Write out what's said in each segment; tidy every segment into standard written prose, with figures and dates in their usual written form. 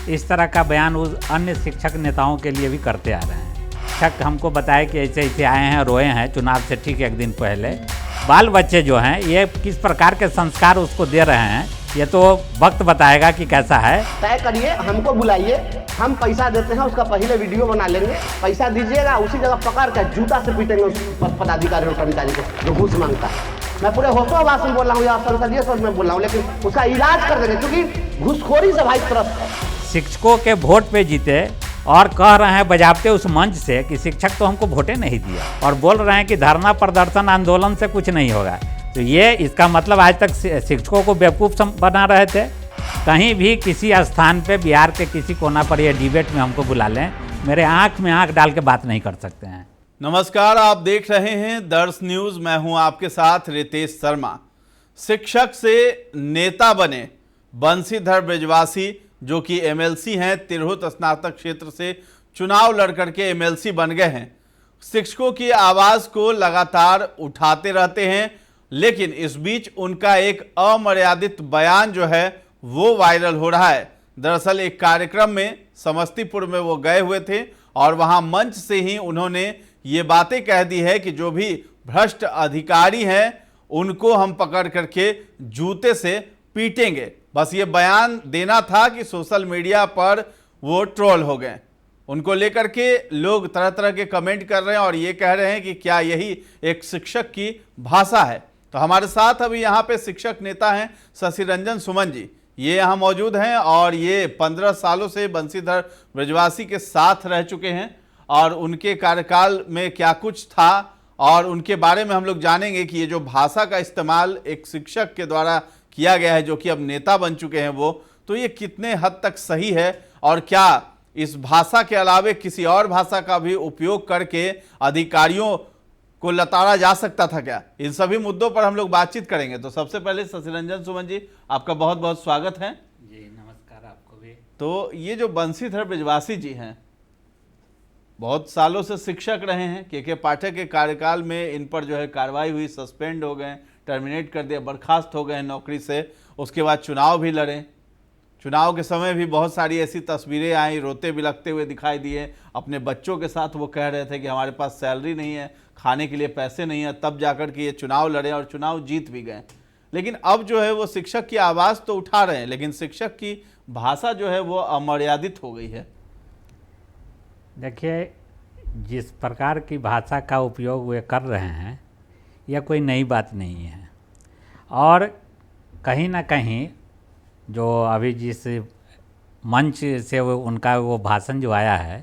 इस तरह का बयान उस अन्य शिक्षक नेताओं के लिए भी करते आ रहे हैं। शिक्षक हमको बताए कि ऐसे ऐसे आए हैं, रोए हैं चुनाव से ठीक एक दिन पहले। बाल बच्चे जो हैं ये किस प्रकार के संस्कार उसको दे रहे हैं ये तो वक्त बताएगा कि कैसा है। तय करिए, हमको बुलाइए, हम पैसा देते हैं, उसका पहले वीडियो बना लेंगे, पैसा दीजिएगा, उसी जगह पकड़ कर जूता से पीटेंगे उस पदाधिकारी और कर्मचारी को जो घूस मांगता है। मैं पूरे होशोहवास में बोल रहा हूँ या संसदीय सदन में बोल रहा हूँ, लेकिन उसका इलाज कर देंगे क्योंकि घूसखोरी से भाई त्रस्त है। शिक्षकों के वोट पे जीते और कह रहे हैं बजाबते उस मंच से कि शिक्षक तो हमको वोटे नहीं दिया, और बोल रहे हैं कि धरना प्रदर्शन आंदोलन से कुछ नहीं होगा। तो ये इसका मतलब आज तक शिक्षकों को बेवकूफ़ बना रहे थे। कहीं भी किसी स्थान पे बिहार के किसी कोना पर ये डिबेट में हमको बुला लें, मेरे आंख में आंख डाल के बात नहीं कर सकते हैं। नमस्कार, आप देख रहे हैं दर्श न्यूज़। मैं हूं आपके साथ रितेश शर्मा। शिक्षक से नेता बने बंशीधर ब्रजवासी जो कि एमएलसी हैं, तिरहुत स्नातक क्षेत्र से चुनाव लड़ करके एमएलसी बन गए हैं। शिक्षकों की आवाज़ को लगातार उठाते रहते हैं, लेकिन इस बीच उनका एक अमर्यादित बयान जो है वो वायरल हो रहा है। दरअसल एक कार्यक्रम में समस्तीपुर में वो गए हुए थे और वहां मंच से ही उन्होंने ये बातें कह दी है कि जो भी भ्रष्ट अधिकारी हैं उनको हम पकड़ करके जूते से पीटेंगे। बस ये बयान देना था कि सोशल मीडिया पर वो ट्रोल हो गए। उनको लेकर के लोग तरह तरह के कमेंट कर रहे हैं और ये कह रहे हैं कि क्या यही एक शिक्षक की भाषा है। तो हमारे साथ अभी यहाँ पे शिक्षक नेता हैं शशि रंजन सुमन जी, ये यहाँ मौजूद हैं और ये 15 सालों से बंशीधर ब्रजवासी के साथ रह चुके हैं और उनके कार्यकाल में क्या कुछ था और उनके बारे में हम लोग जानेंगे कि ये जो भाषा का इस्तेमाल एक शिक्षक के द्वारा किया गया है जो कि अब नेता बन चुके हैं वो, तो ये कितने हद तक सही है और क्या इस भाषा के अलावे किसी और भाषा का भी उपयोग करके अधिकारियों को लताड़ा जा सकता था क्या? इन सभी मुद्दों पर हम लोग बातचीत करेंगे। तो सबसे पहले शशि रंजन सुमन जी, आपका बहुत बहुत स्वागत है। जी नमस्कार आपको भी। तो ये जो बंशीधर ब्रजवासी जी हैं, बहुत सालों से शिक्षक रहे हैं। के पाठक के कार्यकाल में इन पर जो है कार्रवाई हुई, सस्पेंड हो गए, टर्मिनेट कर दिया, बर्खास्त हो गए नौकरी से। उसके बाद चुनाव भी लड़े। चुनाव के समय भी बहुत सारी ऐसी तस्वीरें आई, रोते बिलखते हुए दिखाई दिए। अपने बच्चों के साथ वो कह रहे थे कि हमारे पास सैलरी नहीं है, खाने के लिए पैसे नहीं है, तब जाकर के ये चुनाव लड़े और चुनाव जीत भी गए। लेकिन अब जो है वो शिक्षक की आवाज़ तो उठा रहे हैं, लेकिन शिक्षक की भाषा जो है वो अमर्यादित हो गई है। देखिए, जिस प्रकार की भाषा का उपयोग वे कर रहे हैं यह कोई नई बात नहीं है, और कहीं ना कहीं जो अभी जिस मंच से उनका वो भाषण जो आया है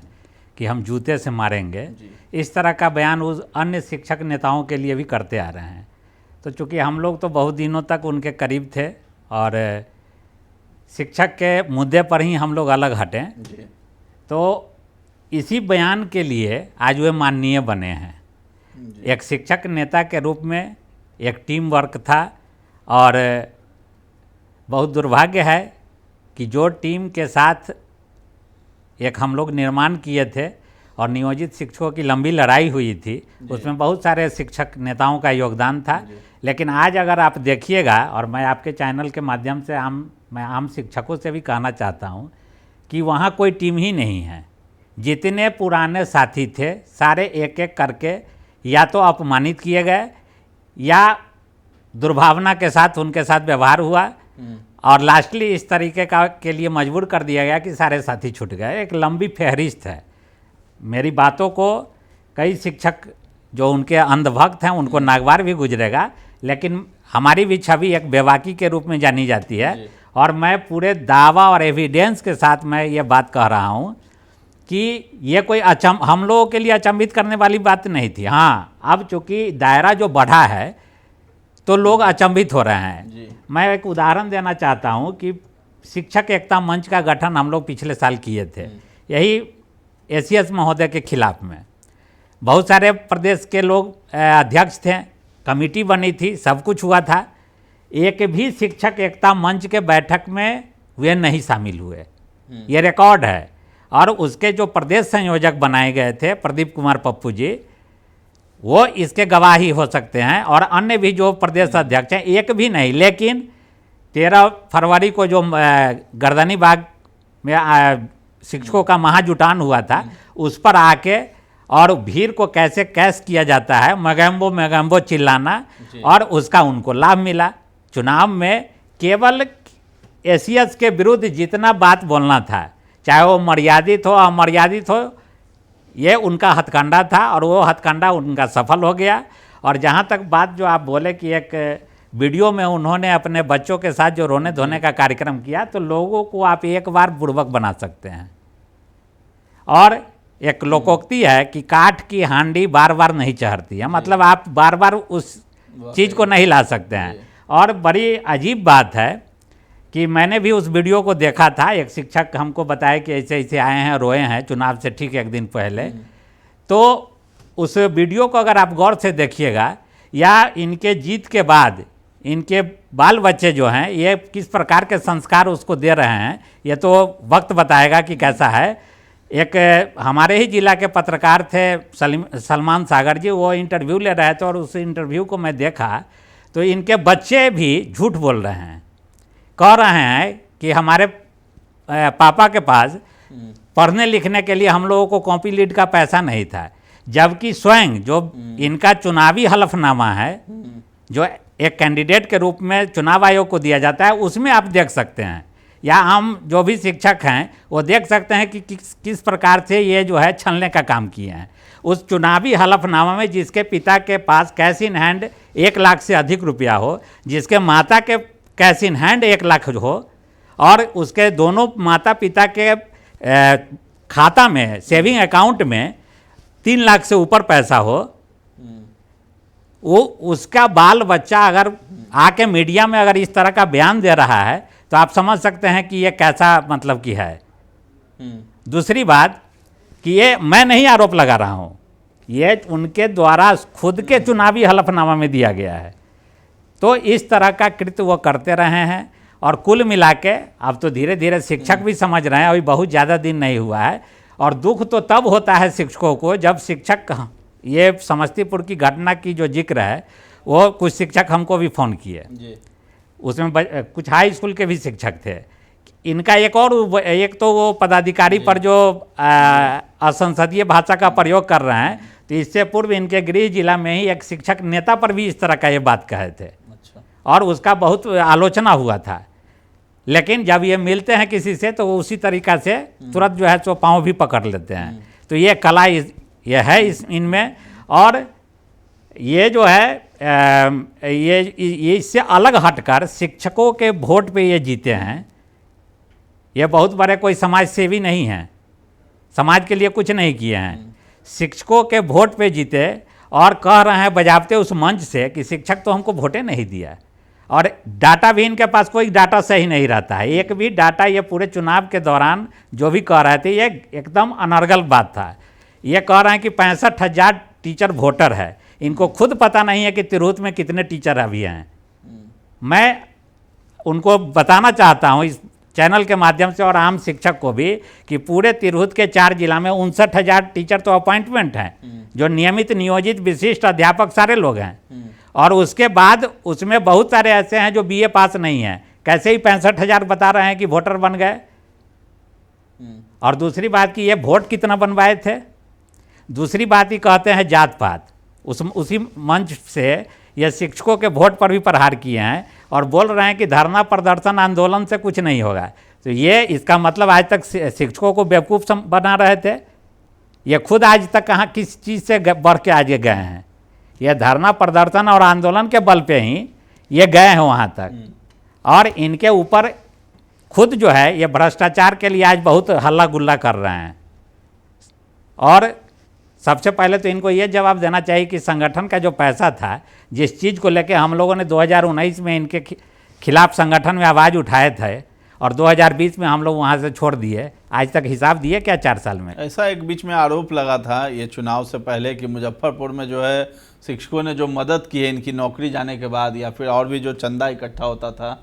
कि हम जूते से मारेंगे, इस तरह का बयान उस अन्य शिक्षक नेताओं के लिए भी करते आ रहे हैं। तो चूँकि हम लोग तो बहुत दिनों तक उनके करीब थे और शिक्षक के मुद्दे पर ही हम लोग अलग हटें, तो इसी बयान के लिए आज वे माननीय बने हैं। एक शिक्षक नेता के रूप में एक टीम वर्क था और बहुत दुर्भाग्य है कि जो टीम के साथ एक हम लोग निर्माण किए थे और नियोजित शिक्षकों की लंबी लड़ाई हुई थी, उसमें बहुत सारे शिक्षक नेताओं का योगदान था। लेकिन आज अगर आप देखिएगा, और मैं आपके चैनल के माध्यम से मैं आम शिक्षकों से भी कहना चाहता हूं कि वहां कोई टीम ही नहीं है। जितने पुराने साथी थे सारे एक एक करके या तो अपमानित किए गए या दुर्भावना के साथ उनके साथ व्यवहार हुआ और लास्टली इस तरीके का के लिए मजबूर कर दिया गया कि सारे साथी छूट गए। एक लंबी फहरिस्त है। मेरी बातों को कई शिक्षक जो उनके अंधभक्त हैं उनको नागवार भी गुजरेगा, लेकिन हमारी भी छवि एक बेबाकी के रूप में जानी जाती है। और मैं पूरे दावा और एविडेंस के साथ मैं ये बात कह रहा हूँ कि ये कोई हम लोगों के लिए अचंभित करने वाली बात नहीं थी। हाँ, अब चूँकि दायरा जो बढ़ा है तो लोग अचंभित हो रहे हैं। मैं एक उदाहरण देना चाहता हूँ कि शिक्षक एकता मंच का गठन हम लोग पिछले साल किए थे, यही एसीएस महोदय के खिलाफ में। बहुत सारे प्रदेश के लोग अध्यक्ष थे, कमेटी बनी थी, सब कुछ हुआ था। एक भी शिक्षक एकता मंच के बैठक में वे नहीं शामिल हुए, ये रिकॉर्ड है। और उसके जो प्रदेश संयोजक बनाए गए थे प्रदीप कुमार पप्पू जी, वो इसके गवाह ही हो सकते हैं। और अन्य भी जो प्रदेश अध्यक्ष हैं, एक भी नहीं। लेकिन 13 फरवरी को जो गर्दनी बाग में शिक्षकों का महाजुटान हुआ था, उस पर आके और भीड़ को कैसे कैश किया जाता है, मैगैम्बो मैगैम्बो चिल्लाना, और उसका उनको लाभ मिला। चुनाव में केवल एसीएस के विरुद्ध जितना बात बोलना था, चाहे वो मर्यादित हो अमर्यादित हो, ये उनका हथकंडा था और वो हथकंडा उनका सफल हो गया। और जहाँ तक बात जो आप बोले कि एक वीडियो में उन्होंने अपने बच्चों के साथ जो रोने धोने का कार्यक्रम किया, तो लोगों को आप एक बार बुड़बक बना सकते हैं। और एक लोकोक्ति है कि काठ की हांडी बार बार नहीं चढ़ती है, मतलब आप बार बार उस चीज़ को नहीं ला सकते हैं। और बड़ी अजीब बात है कि मैंने भी उस वीडियो को देखा था, एक शिक्षक हमको बताया कि ऐसे ऐसे आए हैं, रोए हैं चुनाव से ठीक एक दिन पहले। तो उस वीडियो को अगर आप गौर से देखिएगा, या इनके जीत के बाद इनके बाल बच्चे जो हैं ये किस प्रकार के संस्कार उसको दे रहे हैं, ये तो वक्त बताएगा कि कैसा है। एक हमारे ही जिला के पत्रकार थे सलमान सागर जी, वो इंटरव्यू ले रहे थे और उस इंटरव्यू को मैं देखा तो इनके बच्चे भी झूठ बोल रहे हैं, कह रहे हैं कि हमारे पापा के पास पढ़ने लिखने के लिए हम लोगों को कॉपी लीड का पैसा नहीं था, जबकि स्वयं जो इनका चुनावी हलफनामा है जो एक कैंडिडेट के रूप में चुनाव आयोग को दिया जाता है, उसमें आप देख सकते हैं, या हम जो भी शिक्षक हैं वो देख सकते हैं कि किस प्रकार से ये जो है छलने का काम किए हैं। उस चुनावी हलफनामा में जिसके पिता के पास कैश इन हैंड 1 लाख से अधिक रुपया हो, जिसके माता के कैश इन हैंड 1 लाख हो, और उसके दोनों माता पिता के खाता में सेविंग अकाउंट में 3 लाख से ऊपर पैसा हो, वो उसका बाल बच्चा अगर आके मीडिया में अगर इस तरह का बयान दे रहा है तो आप समझ सकते हैं कि ये कैसा मतलब की है। दूसरी बात कि ये मैं नहीं आरोप लगा रहा हूँ, ये उनके द्वारा खुद के चुनावी हलफनामा में दिया गया है। तो इस तरह का कृत्य वो करते रहे हैं, और कुल मिला के अब तो धीरे धीरे शिक्षक भी समझ रहे हैं, अभी बहुत ज़्यादा दिन नहीं हुआ है। और दुख तो तब होता है शिक्षकों को जब शिक्षक, ये समस्तीपुर की घटना की जो जिक्र है, वो कुछ शिक्षक हमको भी फ़ोन किए, उसमें कुछ हाई स्कूल के भी शिक्षक थे। इनका एक तो वो पदाधिकारी पर जो असंसदीय भाषा का प्रयोग कर रहे हैं, तो इससे पूर्व इनके गृह जिला में ही एक शिक्षक नेता पर भी इस तरह का ये बात कहे थे। अच्छा। और उसका बहुत आलोचना हुआ था, लेकिन जब ये मिलते हैं किसी से तो वो उसी तरीक़ा से तुरंत जो है सो पाँव भी पकड़ लेते हैं। तो ये कला ये है इनमें। और ये जो है ये इससे अलग हटकर शिक्षकों के वोट पे ये जीते हैं। ये बहुत बड़े कोई समाज सेवी नहीं हैं, समाज के लिए कुछ नहीं किए हैं, शिक्षकों के वोट पे जीते, और कह रहे हैं बजाबते उस मंच से कि शिक्षक तो हमको वोटे नहीं दिया। और डाटा भी इनके पास कोई डाटा सही नहीं रहता है, एक भी डाटा ये पूरे चुनाव के दौरान जो भी कह रहे थे ये एकदम अनर्गल बात था। ये कह रहे हैं कि 65,000 टीचर वोटर है, इनको खुद पता नहीं है कि तिरहुत में कितने टीचर अभी हैं। मैं उनको बताना चाहता हूँ इस चैनल के माध्यम से और आम शिक्षक को भी कि पूरे तिरहुत के 4 जिला में 59,000 टीचर तो अपॉइंटमेंट हैं, जो नियमित नियोजित विशिष्ट अध्यापक सारे लोग हैं। और उसके बाद उसमें बहुत सारे ऐसे हैं जो बीए पास नहीं हैं, कैसे ही 65,000 बता रहे हैं कि वोटर बन गए। और दूसरी बात कि ये वोट कितना बनवाए थे। दूसरी बात ही कहते हैं जात पात, उसी मंच से ये शिक्षकों के वोट पर भी प्रहार किए हैं और बोल रहे हैं कि धरना प्रदर्शन आंदोलन से कुछ नहीं होगा। तो ये इसका मतलब आज तक शिक्षकों को बेवकूफ़ बना रहे थे, ये खुद आज तक कहाँ किस चीज़ से बढ़ के आगे गए हैं। ये धरना प्रदर्शन और आंदोलन के बल पे ही ये गए हैं वहाँ तक। और इनके ऊपर खुद जो है ये भ्रष्टाचार के लिए आज बहुत हल्ला गुल्ला कर रहे हैं। और सबसे पहले तो इनको ये जवाब देना चाहिए कि संगठन का जो पैसा था, जिस चीज़ को लेके हम लोगों ने 2019 में इनके खिलाफ संगठन में आवाज़ उठाए थे और 2020 में हम लोग वहाँ से छोड़ दिए, आज तक हिसाब दिए क्या 4 साल में? ऐसा एक बीच में आरोप लगा था ये चुनाव से पहले कि मुजफ्फरपुर में जो है शिक्षकों ने जो मदद की है इनकी नौकरी जाने के बाद, या फिर और भी जो चंदा इकट्ठा होता था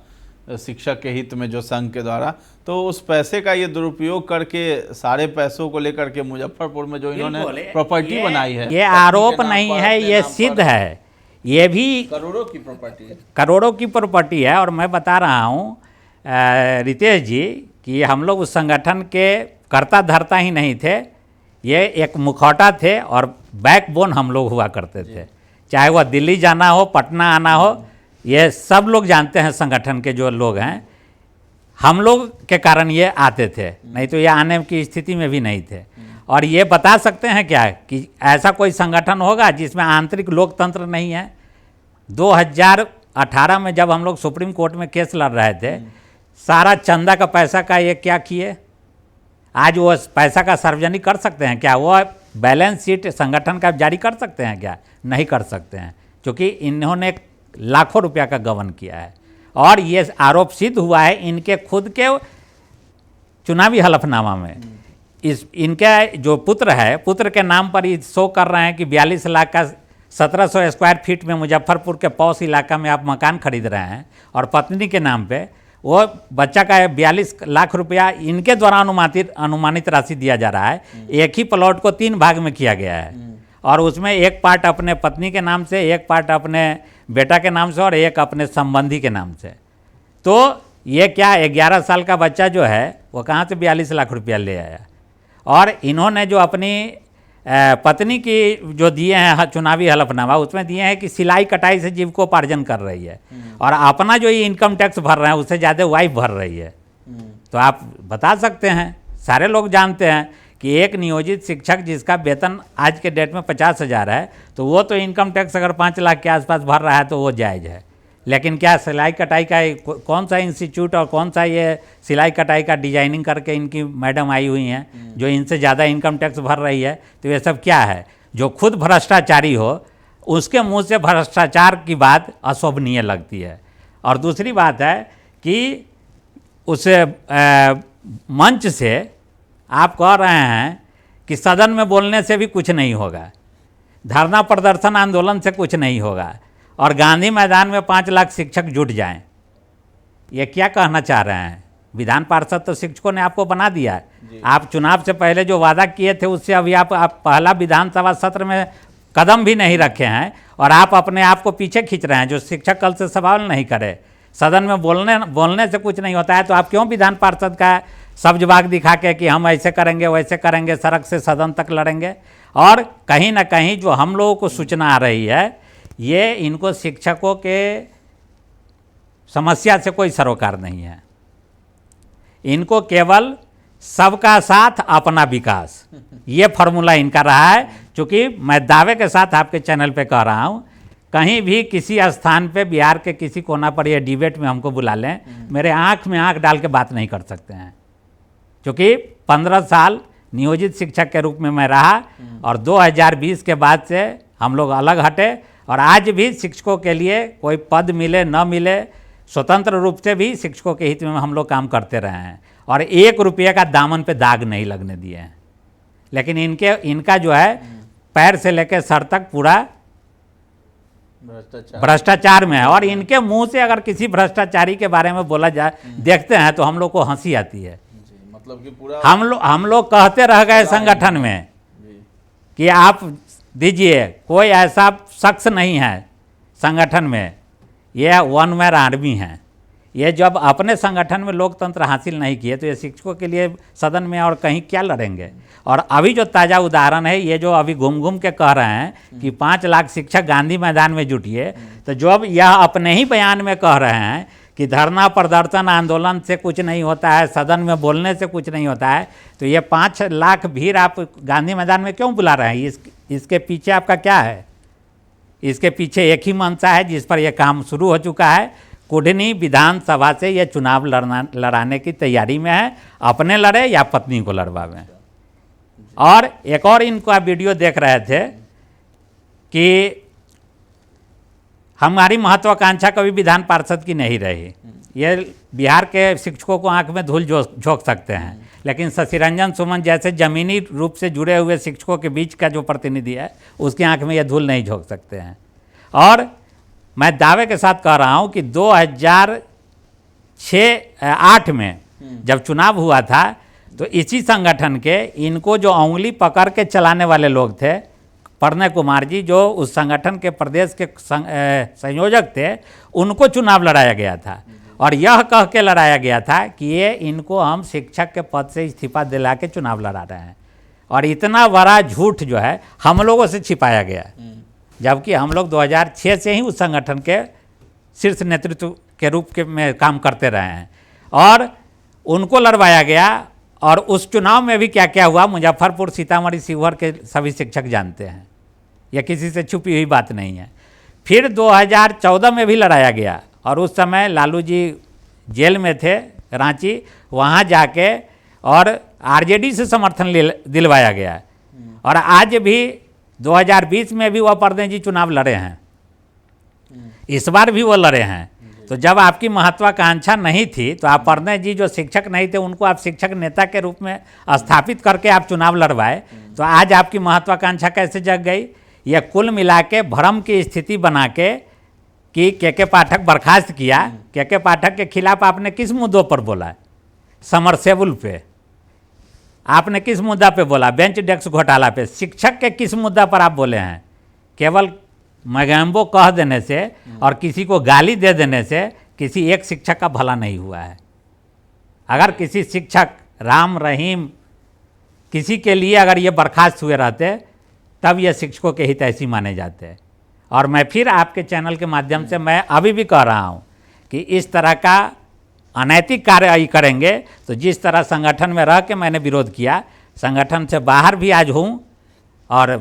शिक्षक के हित में जो संघ के द्वारा, तो उस पैसे का ये दुरुपयोग करके सारे पैसों को लेकर के मुजफ्फरपुर में जो इन्होंने प्रॉपर्टी बनाई है, ये आरोप नहीं है, ये सिद्ध है। ये भी करोड़ों की प्रॉपर्टी है, करोड़ों की प्रॉपर्टी है। और मैं बता रहा हूँ रितेश जी कि हम लोग उस संगठन के कर्ता धर्ता ही नहीं थे, ये एक मुखौटा थे और बैकबोन हम लोग हुआ करते थे। चाहे वह दिल्ली जाना हो, पटना आना हो, ये सब लोग जानते हैं संगठन के जो लोग हैं, हम लोग के कारण ये आते थे, नहीं तो ये आने की स्थिति में भी नहीं थे। और ये बता सकते हैं क्या कि ऐसा कोई संगठन होगा जिसमें आंतरिक लोकतंत्र नहीं है? 2018 में जब हम लोग सुप्रीम कोर्ट में केस लड़ रहे थे, सारा चंदा का पैसा का ये क्या किए? आज वो पैसा का सार्वजनिक कर सकते हैं क्या? वो बैलेंस शीट संगठन का जारी कर सकते हैं क्या? नहीं कर सकते हैं, क्योंकि इन्होंने लाखों रुपया का गबन किया है। और ये आरोप सिद्ध हुआ है इनके खुद के चुनावी हलफनामा में। इनके जो पुत्र है, पुत्र के नाम पर ये शो कर रहे हैं कि 42 लाख का 1700 स्क्वायर फीट में मुजफ्फरपुर के पौष इलाका में आप मकान खरीद रहे हैं, और पत्नी के नाम पे वो बच्चा का 42 लाख रुपया इनके द्वारा अनुमानित राशि दिया जा रहा है। एक ही प्लॉट को 3 भाग में किया गया है, और उसमें एक पार्ट अपने पत्नी के नाम से, एक पार्ट अपने बेटा के नाम से, और एक अपने संबंधी के नाम से। तो ये क्या 11 साल का बच्चा जो है वो कहाँ से 42 लाख रुपया ले आया? और इन्होंने जो अपनी पत्नी की जो दिए हैं चुनावी हलफनामा, उसमें दिए हैं कि सिलाई कटाई से जीविकोपार्जन कर रही है, और अपना जो ये इनकम टैक्स भर रहे हैं उससे ज़्यादा वाइफ भर रही है। तो आप बता सकते हैं, सारे लोग जानते हैं कि एक नियोजित शिक्षक जिसका वेतन आज के डेट में 50,000 है, तो वो तो इनकम टैक्स अगर 5 लाख के आसपास भर रहा है तो वो जायज़ है। लेकिन क्या सिलाई कटाई का कौन सा इंस्टीट्यूट और कौन सा ये सिलाई कटाई का डिजाइनिंग करके इनकी मैडम आई हुई हैं जो इनसे ज़्यादा इनकम टैक्स भर रही है? तो ये सब क्या है? जो खुद भ्रष्टाचारी हो उसके मुंह से भ्रष्टाचार की बात अशोभनीय लगती है। और दूसरी बात है कि उस मंच से आप कह रहे हैं कि सदन में बोलने से भी कुछ नहीं होगा, धरना प्रदर्शन आंदोलन से कुछ नहीं होगा, और गांधी मैदान में 5 लाख शिक्षक जुट जाएं। ये क्या कहना चाह रहे हैं? विधान पार्षद तो शिक्षकों ने आपको बना दिया है। आप चुनाव से पहले जो वादा किए थे उससे अभी आप पहला विधानसभा सत्र में कदम भी नहीं रखे हैं, और आप अपने आप को पीछे खींच रहे हैं। जो शिक्षक कल से सवाल नहीं करे, सदन में बोलने से कुछ नहीं होता है, तो आप क्यों विधान पार्षद का सब्जबाग दिखा के कि हम ऐसे करेंगे वैसे करेंगे, सड़क से सदन तक लड़ेंगे? और कहीं ना कहीं जो हम लोगों को सूचना आ रही है, ये इनको शिक्षकों के समस्या से कोई सरोकार नहीं है। इनको केवल सबका साथ अपना विकास, ये फार्मूला इनका रहा है। क्योंकि मैं दावे के साथ आपके चैनल पे कह रहा हूँ, कहीं भी किसी स्थान पे बिहार के किसी कोना पर ये डिबेट में हमको बुला लें, मेरे आँख में आँख डाल के बात नहीं कर सकते हैं। क्योंकि 15 साल नियोजित शिक्षक के रूप में मैं रहा, और 2020 के बाद से हम लोग अलग हटे, और आज भी शिक्षकों के लिए कोई पद मिले न मिले, स्वतंत्र रूप से भी शिक्षकों के हित में हम लोग काम करते रहे हैं, और 1 रुपये का दामन पे दाग नहीं लगने दिए हैं। लेकिन इनका जो है पैर से लेकर सर तक पूरा भ्रष्टाचार में है। और इनके मुंह से अगर किसी भ्रष्टाचारी के बारे में बोला जाए, देखते हैं तो हम लोग को हंसी आती है। मतलब कि पूरा हम लोग कहते रह गए संगठन में कि आप दीजिए, कोई ऐसा शख्स नहीं है संगठन में, ये वन मैन आर्मी है। ये जब अपने संगठन में लोकतंत्र हासिल नहीं किए तो ये शिक्षकों के लिए सदन में और कहीं क्या लड़ेंगे? और अभी जो ताज़ा उदाहरण है, ये जो अभी घूम घूम के कह रहे हैं कि 5 लाख शिक्षक गांधी मैदान में जुटिए, तो जब यह अपने ही बयान में कह रहे हैं कि धरना प्रदर्शन आंदोलन से कुछ नहीं होता है, सदन में बोलने से कुछ नहीं होता है, तो ये 5 लाख भीड़ आप गांधी मैदान में क्यों बुला रहे हैं? इसके पीछे आपका क्या है? इसके पीछे एक ही मंशा है जिस पर यह काम शुरू हो चुका है। कुढ़नी विधानसभा से यह चुनाव लड़ाने की तैयारी में है, अपने लड़े या पत्नी को लड़वावें। और एक और इनका वीडियो देख रहे थे कि हमारी महत्वाकांक्षा कभी विधान पार्षद की नहीं रही। ये बिहार के शिक्षकों को आंख में धूल झोंक सकते हैं, लेकिन शशि रंजन सुमन जैसे जमीनी रूप से जुड़े हुए शिक्षकों के बीच का जो प्रतिनिधि है, उसकी आंख में ये धूल नहीं झोंक सकते हैं। और मैं दावे के साथ कह रहा हूं कि 2008 में जब चुनाव हुआ था, तो इसी संगठन के इनको जो उंगली पकड़ के चलाने वाले लोग थे, प्रणय कुमार जी जो उस संगठन के प्रदेश के संयोजक थे, उनको चुनाव लड़ाया गया था। और यह कह के लड़ाया गया था कि ये इनको हम शिक्षक के पद से इस्तीफा दिला के चुनाव लड़ा रहे हैं। और इतना बड़ा झूठ जो है हम लोगों से छिपाया गया, जबकि हम लोग 2006 से ही उस संगठन के शीर्ष नेतृत्व के रूप के में काम करते रहे हैं और उनको लड़वाया गया। और उस चुनाव में भी क्या क्या हुआ मुजफ्फरपुर, सीतामढ़ी, शिवहर के सभी शिक्षक जानते हैं, यह किसी से छुपी हुई बात नहीं है। फिर 2014 में भी लड़ाया गया और उस समय लालू जी जेल में थे रांची, वहाँ जाके और आरजेडी से समर्थन दिलवाया गया। और आज भी 2020 में भी वह परदेश जी चुनाव लड़े हैं, इस बार भी वो लड़े हैं। तो जब आपकी महत्वाकांक्षा नहीं थी तो आप परदेश जी जो शिक्षक नहीं थे उनको आप शिक्षक नेता के रूप में स्थापित करके आप चुनाव लड़वाए, तो आज आपकी महत्वाकांक्षा कैसे जग गई? यह कुल मिला के भ्रम की स्थिति बना के कि के पाठक बर्खास्त किया। के पाठक के खिलाफ आपने किस मुद्दों पर बोला? समरसेबुल पे आपने किस मुद्दा पे बोला? बेंच डेस्क घोटाला पे। शिक्षक के किस मुद्दा पर आप बोले हैं? केवल मैगैम्बो कह देने से और किसी को गाली दे देने से किसी एक शिक्षक का भला नहीं हुआ है। अगर किसी शिक्षक राम रहीम किसी के लिए अगर ये बर्खास्त हुए रहते तब ये शिक्षकों के हित ऐसी माने जाते। और मैं फिर आपके चैनल के माध्यम से मैं अभी भी कह रहा हूँ कि इस तरह का अनैतिक कार्य करेंगे तो जिस तरह संगठन में रह के मैंने विरोध किया, संगठन से बाहर भी आज हूँ और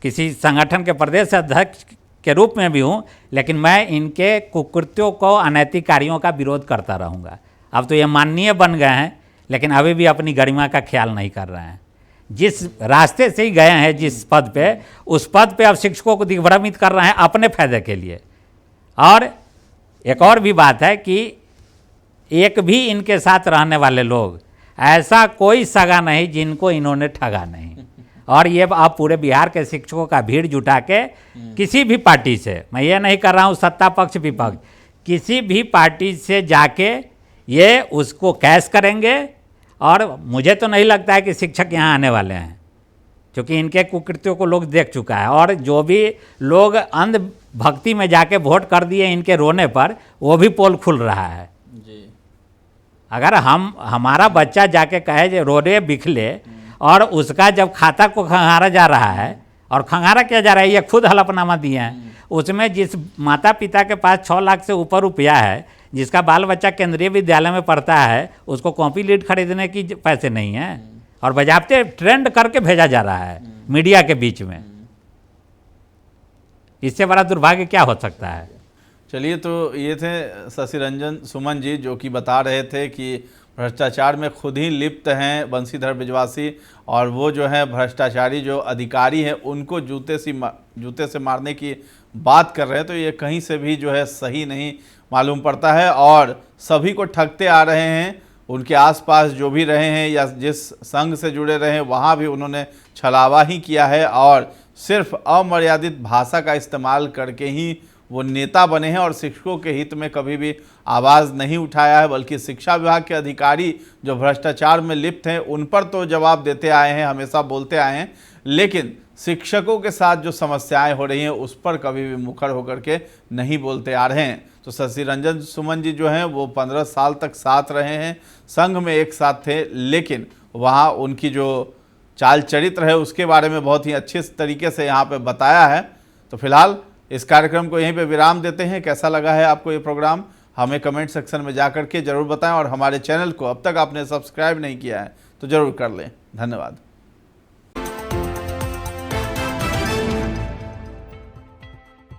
किसी संगठन के प्रदेश अध्यक्ष के रूप में भी हूँ, लेकिन मैं इनके कुकृत्यों को, अनैतिक कार्यों का विरोध करता रहूँगा। अब तो ये माननीय बन गए हैं लेकिन अभी भी अपनी गरिमा का ख्याल नहीं कर रहे हैं। जिस रास्ते से ही गए हैं जिस पद पे, उस पद पे अब शिक्षकों को दिग्भ्रमित कर रहे हैं अपने फायदे के लिए। और एक और भी बात है कि एक भी इनके साथ रहने वाले लोग, ऐसा कोई सगा नहीं जिनको इन्होंने ठगा नहीं। और ये आप पूरे बिहार के शिक्षकों का भीड़ जुटा के किसी भी पार्टी से, मैं ये नहीं कर रहा हूँ सत्ता पक्ष विपक्ष, किसी भी पार्टी से जाके ये उसको कैश करेंगे। और मुझे तो नहीं लगता है कि शिक्षक यहाँ आने वाले हैं, क्योंकि इनके कुकृत्यों को लोग देख चुका है। और जो भी लोग अंध भक्ति में जाके वोट कर दिए इनके रोने पर, वो भी पोल खुल रहा है जी। अगर हमारा बच्चा जाके कहे जो रोने बिखले और उसका जब खाता को खंगारा जा रहा है, और खंगारा क्या जा रहा है, ये खुद हलफनामा दिए हैं, उसमें जिस माता पिता के पास 6 लाख से ऊपर रुपया है, जिसका बाल बच्चा केंद्रीय विद्यालय में पढ़ता है, उसको कॉपी लीड खरीदने की पैसे नहीं हैं और बजाबते ट्रेंड करके भेजा जा रहा है मीडिया के बीच में। इससे बड़ा दुर्भाग्य क्या हो सकता है? चलिए, तो ये थे शशि रंजन सुमन जी जो कि बता रहे थे कि भ्रष्टाचार में खुद ही लिप्त हैं बंशीधर बिजवासी, और वो जो है भ्रष्टाचारी जो अधिकारी हैं उनको जूते से मारने की बात कर रहे हैं। तो ये कहीं से भी जो है सही नहीं मालूम पड़ता है और सभी को ठगते आ रहे हैं। उनके आसपास जो भी रहे हैं या जिस संघ से जुड़े रहे हैं वहाँ भी उन्होंने छलावा ही किया है और सिर्फ अमर्यादित भाषा का इस्तेमाल करके ही वो नेता बने हैं और शिक्षकों के हित में कभी भी आवाज़ नहीं उठाया है। बल्कि शिक्षा विभाग के अधिकारी जो भ्रष्टाचार में लिप्त हैं उन पर तो जवाब देते आए हैं, हमेशा बोलते आए हैं, लेकिन शिक्षकों के साथ जो समस्याएं हो रही हैं उस पर कभी भी मुखर होकर के नहीं बोलते आ रहे हैं। तो शशि रंजन सुमन जी जो हैं वो 15 साल तक साथ रहे हैं, संघ में एक साथ थे, लेकिन वहाँ उनकी जो चाल चरित्र है उसके बारे में बहुत ही अच्छे तरीके से यहाँ पे बताया है। तो फिलहाल इस कार्यक्रम को यहीं पे विराम देते हैं। कैसा लगा है आपको ये प्रोग्राम, हमें कमेंट सेक्शन में जा कर के ज़रूर बताएं और हमारे चैनल को अब तक आपने सब्सक्राइब नहीं किया है तो ज़रूर कर लें। धन्यवाद।